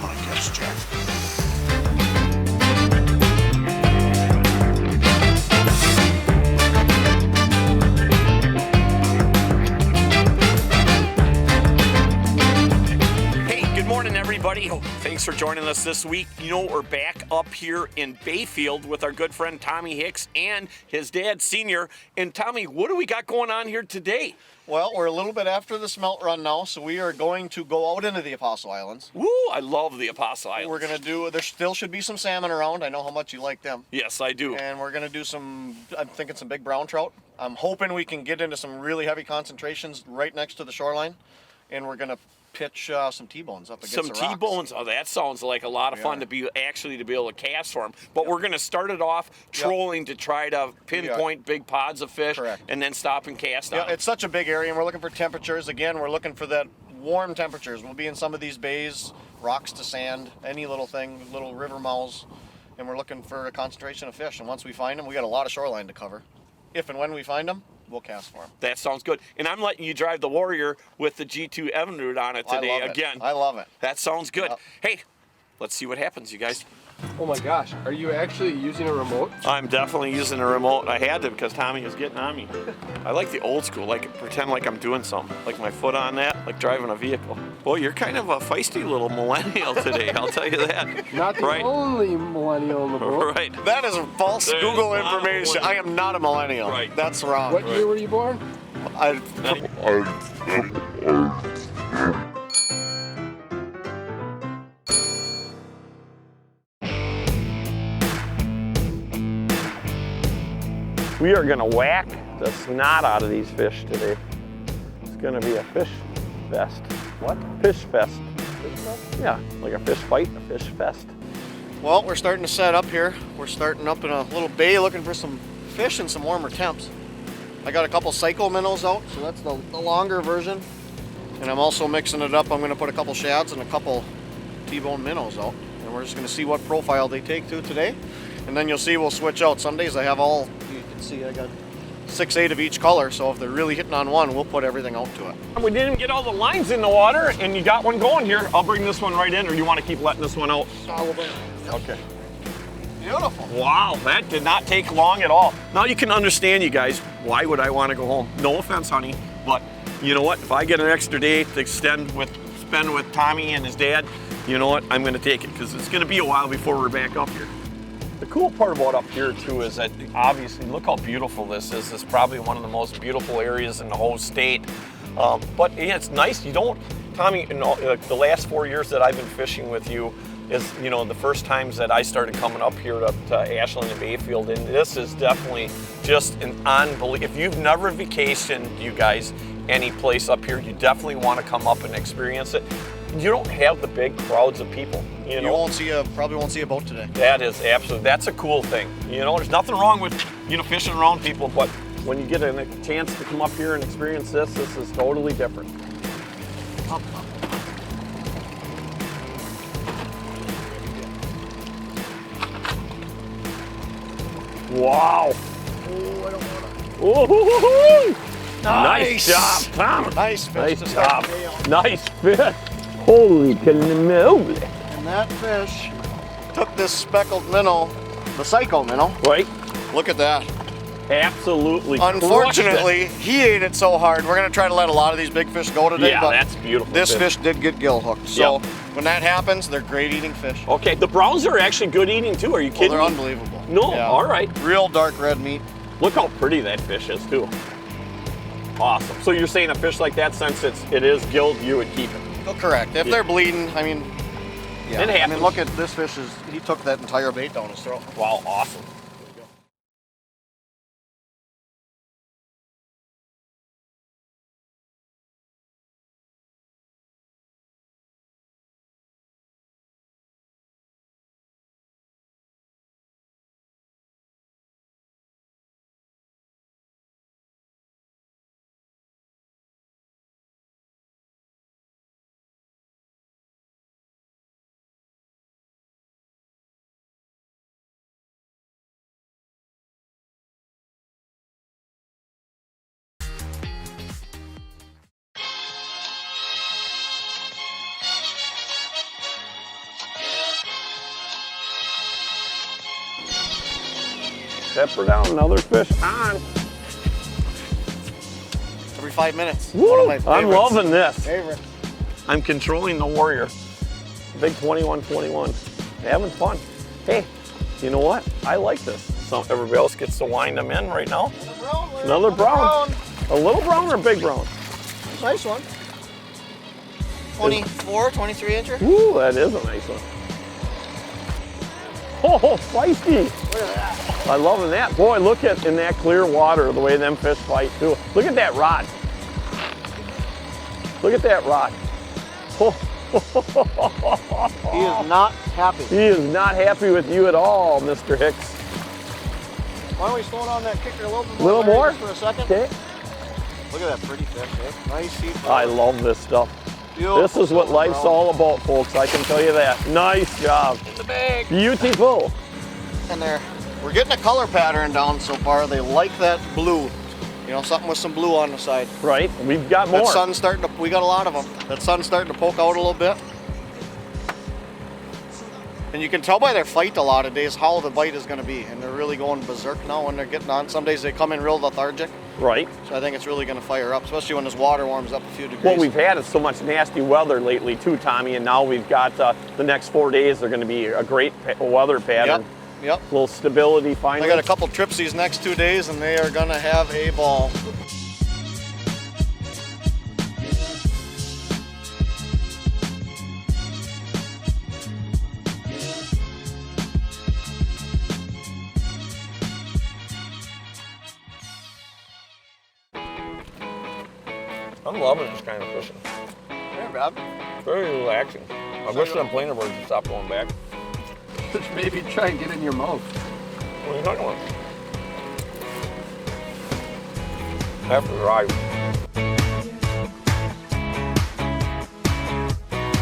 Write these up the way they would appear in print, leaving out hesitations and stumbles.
I'm gonna catch Jack. Morning, everybody. Thanks for joining us this week. You know, we're back up here in Bayfield with our good friend Tommy Hicks and his dad, Senior. And Tommy, what do we got going on here today? Well, we're a little bit after the smelt run now, so we are going to go out into the Apostle Islands. Woo, I love the Apostle Islands. We're going to do, there still should be some salmon around. I know how much you like them. Yes, I do. And we're going to do some, I'm thinking some big brown trout. I'm hoping we can get into some really heavy concentrations right next to the shoreline. And we're going to pitch some T-bones up against the rocks. Some T-bones. Oh, that sounds like a lot of fun to be able to cast for them. But we're going to start it off trolling to try to pinpoint big pods of fish and then stop and cast on them. It's such a big area, and we're looking for temperatures. Again, we're looking for that warm temperatures. We'll be in some of these bays, rocks to sand, any little thing, little river mouths, and we're looking for a concentration of fish. And once we find them, we got a lot of shoreline to cover. If and when we find them, we'll cast for them. That sounds good. And I'm letting you drive the Warrior with the G2 Evinrude on it today again. I love it. That sounds good. Hey, let's see what happens, you guys. Oh my gosh, are you actually using a remote? I'm definitely using a remote. I had to because Tommy is getting on me. I like the old school, like pretend like I'm doing something. Like my foot on that, like driving a vehicle. Well, you're kind of a feisty little millennial today, I'll tell you that. Not the only millennial in the boat. Right. That is false Google information. I am not a millennial. Right. That's wrong. What year were you born? We are gonna whack the snot out of these fish today. It's gonna be a fish fest. What? Fish fest. Yeah, like a fish fight, a fish fest. Well, we're starting to set up here. We're starting up in a little bay looking for some fish and some warmer temps. I got a couple psycho minnows out, so that's the longer version. And I'm also mixing it up. I'm gonna put a couple shads and a couple T-bone minnows out. And we're just gonna see what profile they take to today. And then you'll see we'll switch out. Some days I have all, you can see I got 6, 8 of each color. So if they're really hitting on one, we'll put everything out to it. We didn't get all the lines in the water and you got one going here. I'll bring this one right in, or you want to keep letting this one out? Okay. Beautiful. Wow, that did not take long at all. Now you can understand, you guys, why would I want to go home? No offense, honey, but you know what? If I get an extra day to spend with Tommy and his dad, you know what? I'm going to take it because it's going to be a while before we're back up here. The cool part about up here too is that obviously look how beautiful this is. It's probably one of the most beautiful areas in the whole state. But yeah, it's nice. You don't, Tommy, the last 4 years that I've been fishing with you is, you know, the first times that I started coming up here to Ashland and Bayfield, and this is definitely just an unbelievable. If you've never vacationed, you guys, any place up here, you definitely want to come up and experience it. You don't have the big crowds of people. You know? Probably won't see a boat today. That is absolutely, that's a cool thing. You know, there's nothing wrong with, you know, fishing around people, but when you get a chance to come up here and experience this is totally different. Wow. Oh, I don't want to. Ooh, nice job, Tom. Nice fish. Nice job. Nice fish. Holy cannoli. And that fish took this speckled minnow, the psycho minnow. Right. Look at that. Absolutely. Unfortunately, he ate it so hard. We're going to try to let a lot of these big fish go today. Yeah, but that's beautiful. This fish did get gill hooked. So when that happens, they're great eating fish. Okay, the browns are actually good eating too. Are you kidding? They're unbelievable. No, all right. Real dark red meat. Look how pretty that fish is too. Awesome. So you're saying a fish like that, since it is gilled, you would keep it? Oh, correct. If they're bleeding, I mean, yeah. It happens. I mean, look at this fish. He took that entire bait down his throat. Wow, awesome. Pepper down, another fish on. Every 5 minutes. Woo, One of my favorites. I'm loving this. Favorite. I'm controlling the Warrior. Big 21-21. Having fun. Hey, you know what? I like this. So everybody else gets to wind them in right now. Another brown. A little brown or big brown? Nice one. 24, 23 incher. Ooh, that is a nice one. Oh, feisty. Look at that. I loving that. Boy, look at in that clear water the way them fish fight too. Look at that rod. Look at that rod. Oh. He is not happy. He is not happy with you at all, Mr. Hicks. Why don't we slow down that kicker a little bit more? Little more? Just for a second. Okay. Look at that pretty fish, eh? Nice seed. I love this stuff. Beautiful. This is what life's brown. all about, folks. I can tell you that. Nice job. In the bag. Beautiful. And there. We're getting a color pattern down so far. They like that blue. You know, something with some blue on the side. Right. We've got more. That sun's starting to, we got a lot of them. That sun's starting to poke out a little bit. And you can tell by their fight a lot of days how the bite is going to be. And they're really going berserk now when they're getting on. Some days they come in real lethargic. Right. So I think it's really going to fire up, especially when this water warms up a few degrees. What we've had is so much nasty weather lately too, Tommy, and now we've got the next 4 days they're going to be a great weather pattern. Yep. A little stability finally. I got a couple trips these next 2 days and they are going to have a ball. I'm loving this kind of fishing. Hey, Bob. Very relaxing. I wish them planer birds would stop going back. Just maybe try and get in your mouth. What are you talking about? After the ride.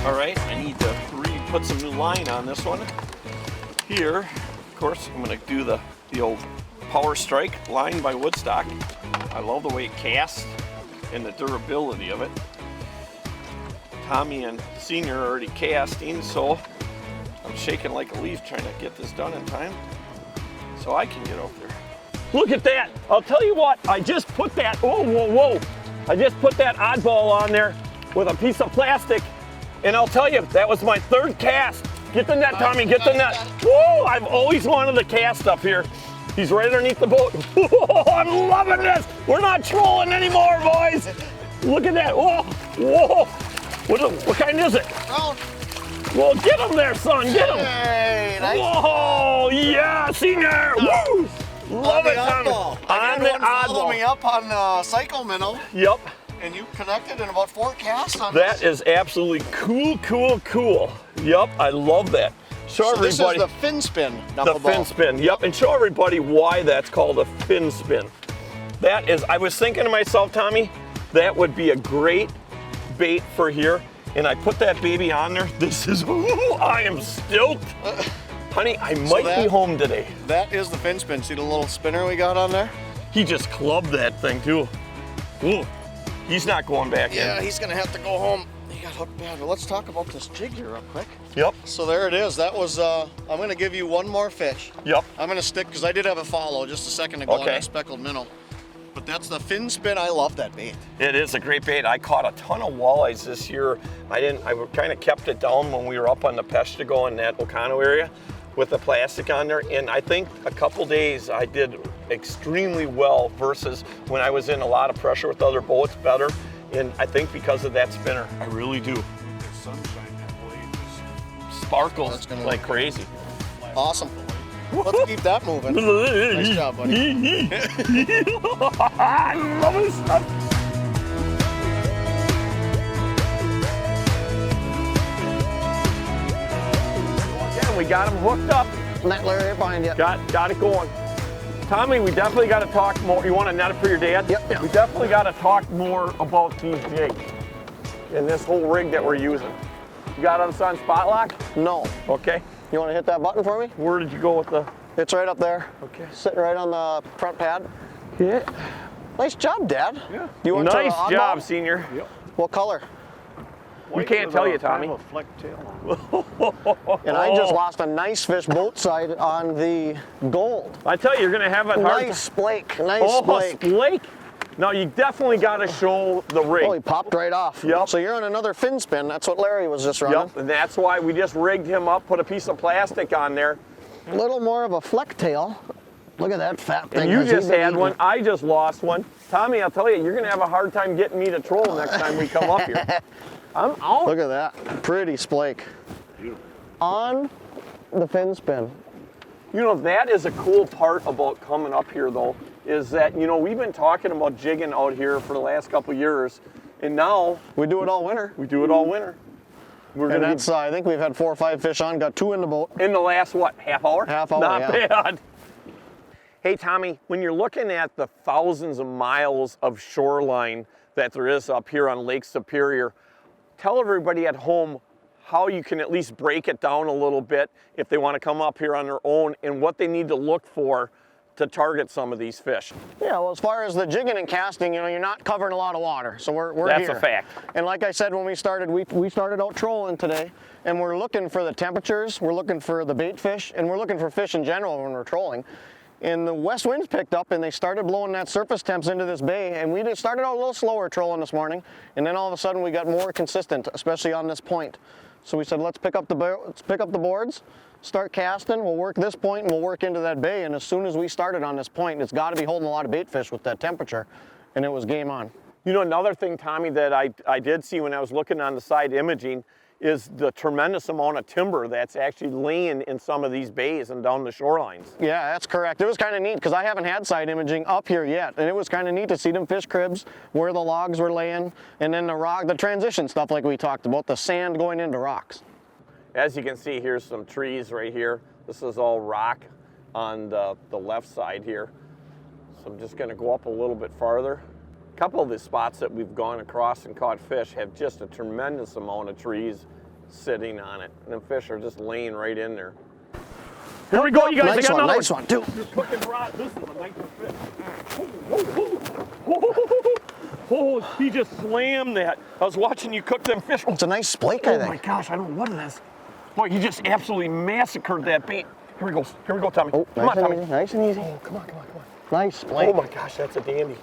All right, I need to put some new line on this one. Here, of course, I'm gonna do the old Power Strike line by Woodstock. I love the way it casts and the durability of it. Tommy and Senior are already casting, so I'm shaking like a leaf trying to get this done in time so I can get over there. Look at that! I'll tell you what, I just put that, whoa. I just put that oddball on there with a piece of plastic, and I'll tell you, that was my third cast. Get the net, Tommy, get the net. Whoa, I've always wanted to cast up here. He's right underneath the boat. Whoa, I'm loving this. We're not trolling anymore, boys. Look at that, whoa. What kind is it? Brown. Well, get him there, son, get him. Hey, nice. Whoa, yeah, Senior. Woo. Love it, Tommy. On the oddball. Follow me up on Psycho Minnow. Yep. And you connected in about 4 casts on That this. is absolutely cool. Yep, I love that. Show So this everybody is the fin spin the knuckleball. fin spin. Yep, and show everybody why that's called a fin spin. That is, I was thinking to myself, Tommy, that would be a great bait for here. And I put that baby on there. This is, I am stoked. Honey, I might be home today. That is the fin spin. See the little spinner we got on there? He just clubbed that thing too. Ooh, he's not going back Yeah, in. he's gonna have to go home. He got hooked bad. But let's talk about this jig here real quick. Yep. So there it is. That was, I'm gonna give you one more fish. Yep. I'm gonna stick, because I did have a follow just a second ago on that speckled minnow. But that's the fin spin. I love that bait. It is a great bait. I caught a ton of walleyes this year. I kind of kept it down when we were up on the Peshtigo in that Ocano area with the plastic on there. And I think a couple days I did extremely well versus when I was in a lot of pressure with other boats better. And I think because of that spinner, I really do. The sunshine, that blade just Sparkles like crazy. Awesome. Let's keep that moving. Nice job, buddy. I love this stuff. Again, we got him hooked up. Net Larry right behind you. Got it going. Tommy, we definitely got to talk more. You want to net it for your dad? Yep. We definitely got to talk more about these jigs and this whole rig that we're using. You got it on spot lock? No. Okay. You want to hit that button for me? Where did you go with the? It's right up there. Okay. Sitting right on the front pad. Yeah. Nice job, Dad. Yeah. You went to the Nice oddball? job, Senior. Yep. What color? You can't tell you, Tommy. Kind of a fleck tail. And I just lost a nice fish boat side on the gold. I tell you, you're gonna have a hard Nice splake, nice Oh, splake. splake. Now you definitely got to show the rig. Oh, he popped right off. Yep. So you're on another fin spin. That's what Larry was just running. Yep, and that's why we just rigged him up, put a piece of plastic on there. A little more of a fleck tail. Look at that fat thing. And you Has he just been had eating? one. I just lost one. Tommy, I'll tell you, you're gonna have a hard time getting me to troll next time we come up here. I'm out. Look at that. Pretty splake. On the fin spin. You know, that is a cool part about coming up here, though, is that, you know, we've been talking about jigging out here for the last couple years, and now We do it all winter. we do it all winter. We're And gonna that's, I think we've had 4 or 5 fish on, got 2 in the boat. be in the last, what, half hour? Half hour, Not yeah. bad. Hey, Tommy, when you're looking at the thousands of miles of shoreline that there is up here on Lake Superior, tell everybody at home how you can at least break it down a little bit if they want to come up here on their own and what they need to look for to target some of these fish. Yeah, well, as far as the jigging and casting, you know, you're not covering a lot of water, so we're That's here. a fact. And like I said when we started, we started out trolling today, and we're looking for the temperatures, we're looking for the bait fish, and we're looking for fish in general when we're trolling. And the west winds picked up, and they started blowing that surface temps into this bay, and we just started out a little slower trolling this morning, and then all of a sudden we got more consistent, especially on this point. So we said, let's pick up the boards, start casting, we'll work this point, and we'll work into that bay, and as soon as we started on this point, it's got to be holding a lot of bait fish with that temperature, and it was game on. You know, another thing, Tommy, that I did see when I was looking on the side imaging is the tremendous amount of timber that's actually laying in some of these bays and down the shorelines. Yeah, that's correct. It was kind of neat because I haven't had side imaging up here yet, and it was kind of neat to see them fish cribs, where the logs were laying, and then the transition stuff like we talked about, the sand going into rocks. As you can see, here's some trees right here. This is all rock on the left side here. So I'm just gonna go up a little bit farther. A couple of the spots that we've gone across and caught fish have just a tremendous amount of trees sitting on it. And the fish are just laying right in there. Here we go, you guys. Nice I got one, another nice one, too. You're cooking rod. This is a nice fish. Oh, he just slammed that. I was watching you cook them fish. It's a nice splake, I Oh my think. gosh, I don't know what it is. Boy, he just absolutely massacred that bait. Here we go, Tommy. Oh, Come on, nice and Tommy. easy, nice and easy. Oh, come on. Nice Oh splake. my gosh, that's a dandy.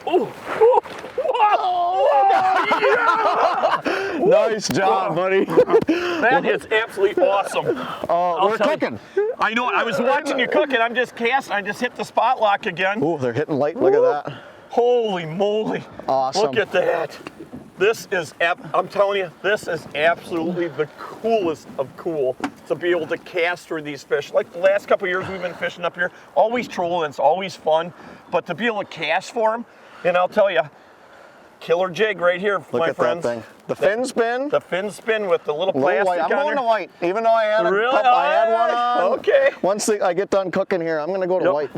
Oh, yeah! Nice job, buddy. That is absolutely awesome. We're tell you. cooking. I know, I was watching you cook and I'm just casting. I just hit the spot lock again. Oh, they're hitting light. Look at that. Holy moly. Awesome. Look at that. This is, I'm telling you, this is absolutely the coolest of cool to be able to cast for these fish. Like the last couple of years we've been fishing up here, always trolling, it's always fun, but to be able to cast for them, and I'll tell you, killer jig right here, Look my at friends. that thing. The fin spin. The fin spin with the little Low plastic white. I'm on going there. to white, even though I had Really? I had one on. Okay. Once I get done cooking here, I'm going to go to Yep. white.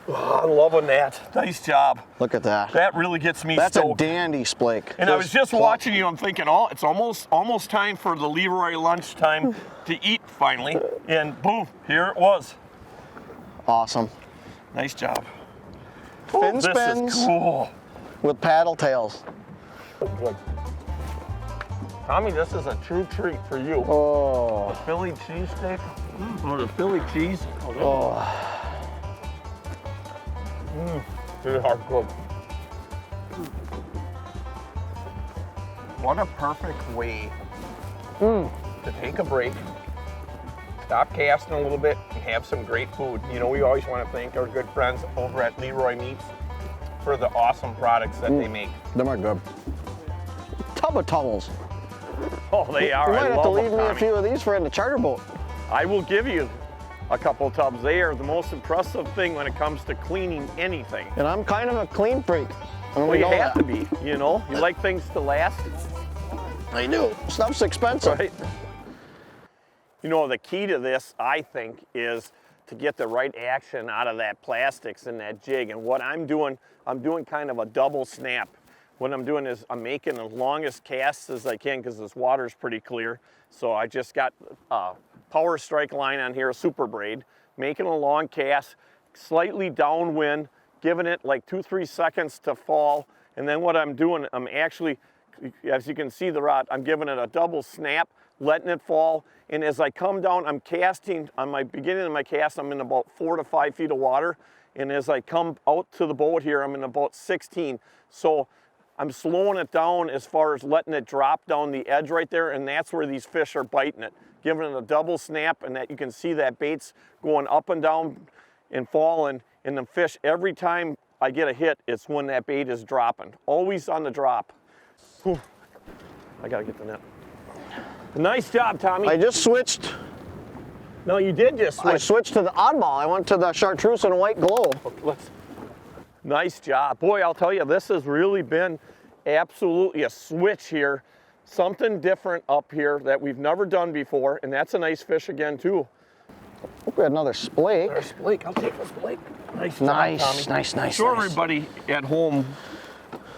Oh, I'm loving that. Nice job. Look at that. That really gets me That's stoked. a dandy splake. And I was just watching you, I'm thinking, oh, it's almost time for the Leroy lunchtime to eat finally. And boom, here it was. Awesome. Nice job. Fin This spins is cool. with paddle tails. Good. Tommy, this is a true treat for you. Oh. Philly cheesesteak. Or the Philly cheese. Oh. Really hard cooked. What a perfect way to take a break, stop casting a little bit, and have some great food. You know, we always want to thank our good friends over at Leroy Meats for the awesome products that they make. Them are good. Tub of towels. Oh, they are. You might I have to love leave them, me a Tommy. few of these for in the charter boat. I will give you a couple tubs. They are the most impressive thing when it comes to cleaning anything. And I'm kind of a clean freak. Well, you have to be, you know? You like things to last. I do. Stuff's expensive. Right. You know, the key to this, I think, is to get the right action out of that plastics and that jig. And what I'm doing kind of a double snap. What I'm doing is I'm making the longest casts as I can because this water's pretty clear. So I just got a power strike line on here, a super braid, making a long cast, slightly downwind, giving it like 2-3 seconds to fall. And then what I'm doing, I'm actually as you can see the rod, I'm giving it a double snap, letting it fall. And as I come down, I'm casting, on my beginning of my cast, I'm in about 4 to 5 feet of water. And as I come out to the boat here, I'm in about 16. So I'm slowing it down as far as letting it drop down the edge right there, and that's where these fish are biting it. Giving it a double snap, and that you can see that bait's going up and down and falling, and the fish, every time I get a hit, it's when that bait is dropping. Always on the drop. Whew. I gotta get the net. Nice job, Tommy. I just switched. No, you did just switch. I switched to the oddball. I went to the chartreuse and white glow. Nice job. Boy, I'll tell you, this has really been absolutely a switch here. Something different up here that we've never done before, and that's a nice fish again, too. Hope we had another splake. Another splake. I'll take a splake. Nice job, Nice, Tommy. nice. Show everybody at home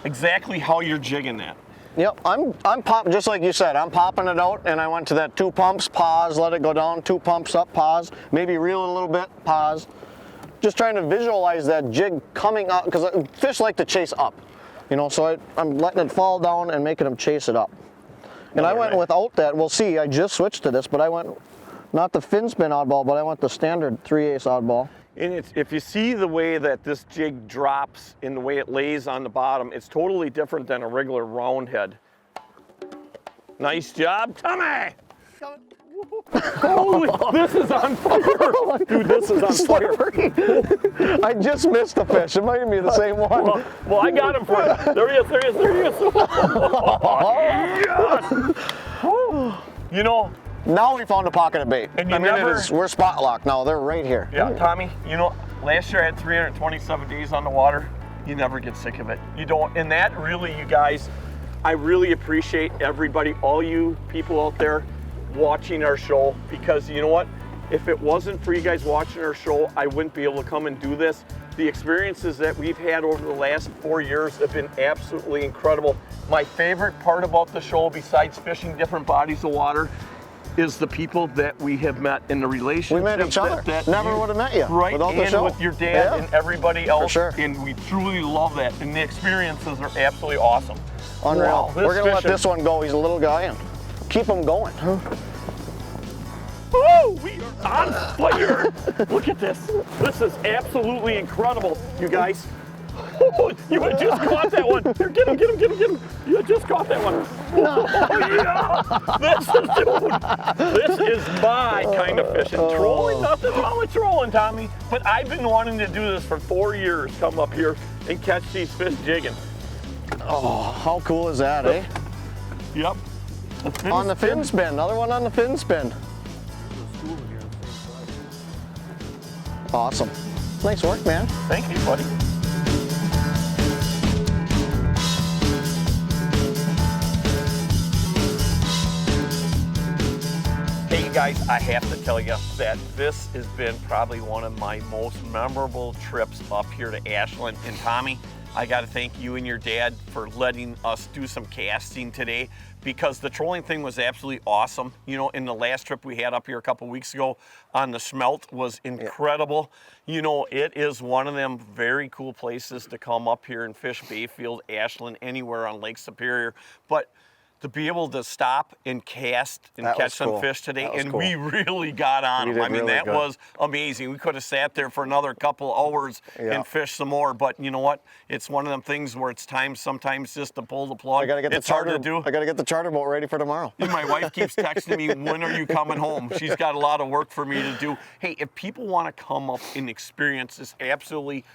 exactly how you're jigging that. Yep, I'm popping, just like you said, I'm popping it out, and I went to that 2 pumps, pause, let it go down, 2 pumps up, pause, maybe reel it a little bit, pause. Just trying to visualize that jig coming up, because fish like to chase up, you know, so I'm letting it fall down and making them chase it up. And I went without that. We'll see, I just switched to this, but I went, not the fin spin oddball, but I went the standard 3/8 oddball. And if you see the way that this jig drops and the way it lays on the bottom, it's totally different than a regular round head. Nice job, Tommy! Holy, this is on fire! Dude, this is on fire. I just missed the fish. It might be the same one. Well, I got him for you. There he is, there he is, there he is. Oh, yes. You know, now we found a pocket of bait. And you I mean, never- we're spot locked now. They're right here. yeah, Tommy, you know, last year I had 327 days on the water. You never get sick of it. You don't, and that really, you guys, I really appreciate everybody, all you people out there watching our show, because you know what? If it wasn't for you guys watching our show, I wouldn't be able to come and do this. The experiences that we've had over the last 4 years have been absolutely incredible. My favorite part about the show, besides fishing different bodies of water, is the people that we have met in the relationships. We met each other. that Never would have met you right, without the and show. with your dad and everybody else. For sure. And we truly love that. And the experiences are absolutely awesome. Unreal. Wow, this We're going to let fishing- this one go. He's a little guy, and keep him going. Woo! We are on fire! Look at this. This is absolutely incredible, you guys. Oh, you had just caught that one. Here, get him, get him, get him, get him. You had just caught that one. Oh, yeah! This is my kind of fishing. Trolling, nothing wrong with trolling, Tommy. But I've been wanting to do this for 4 years, come up here and catch these fish jigging. Oh, how cool is that, eh? Yep. On the fin spin. Another one on the fin spin. Awesome. Nice work, man. Thank you, buddy. Hey, you guys, I have to tell you that this has been probably one of my most memorable trips up here to Ashland. And Tommy, I got to thank you and your dad for letting us do some casting today, because the trolling thing was absolutely awesome. You know, in the last trip we had up here a couple weeks ago on the smelt was incredible. You know, it is one of them very cool places to come up here and fish Bayfield, Ashland, anywhere on Lake Superior. But to be able to stop and cast and catch some fish today, and we really got on them. I mean, that was amazing. We could have sat there for another couple hours and fished some more, but you know what? It's one of them things where it's time sometimes just to pull the plug. I gotta get it's hard to do. I gotta get the charter boat ready for tomorrow. And my wife keeps texting me, when are you coming home? She's got a lot of work for me to do. Hey, if people want to come up and experience this absolutely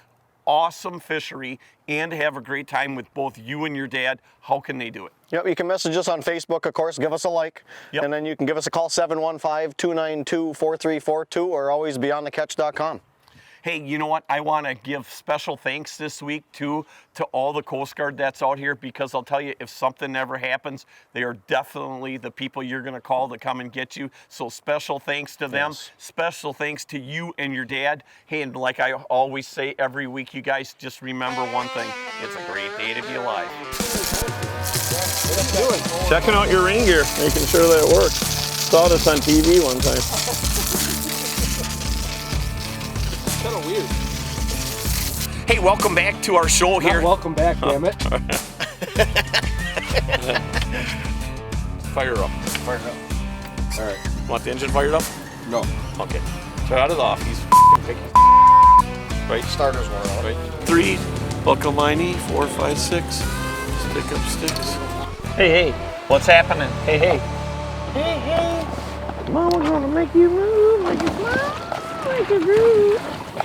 awesome fishery and have a great time with both you and your dad, how can they do it? Yep, you can message us on Facebook, of course, give us a like, and then you can give us a call, 715-292-4342, or always beyondthecatch.com. Hey, you know what? I want to give special thanks this week, too, to all the Coast Guard that's out here, because I'll tell you, if something ever happens, they are definitely the people you're going to call to come and get you. So special thanks to them. Special thanks to you and your dad. Hey, and like I always say every week, you guys, just remember one thing. It's a great day to be alive. Checking out your rain gear, making sure that it works. Saw this on TV one time. Kind of weird. Hey, welcome back to our show here. Welcome back, damn it. fire up. Fire it up. All right. Want the engine fired up? No. Okay. Shut it off. He's picking. Right. Starters were out. Right. 3, buckle miney, 4, 5, 6. Stick up sticks. Hey, what's happening? Hey. Hey. Mama's gonna make you move, make you smile, make you groove.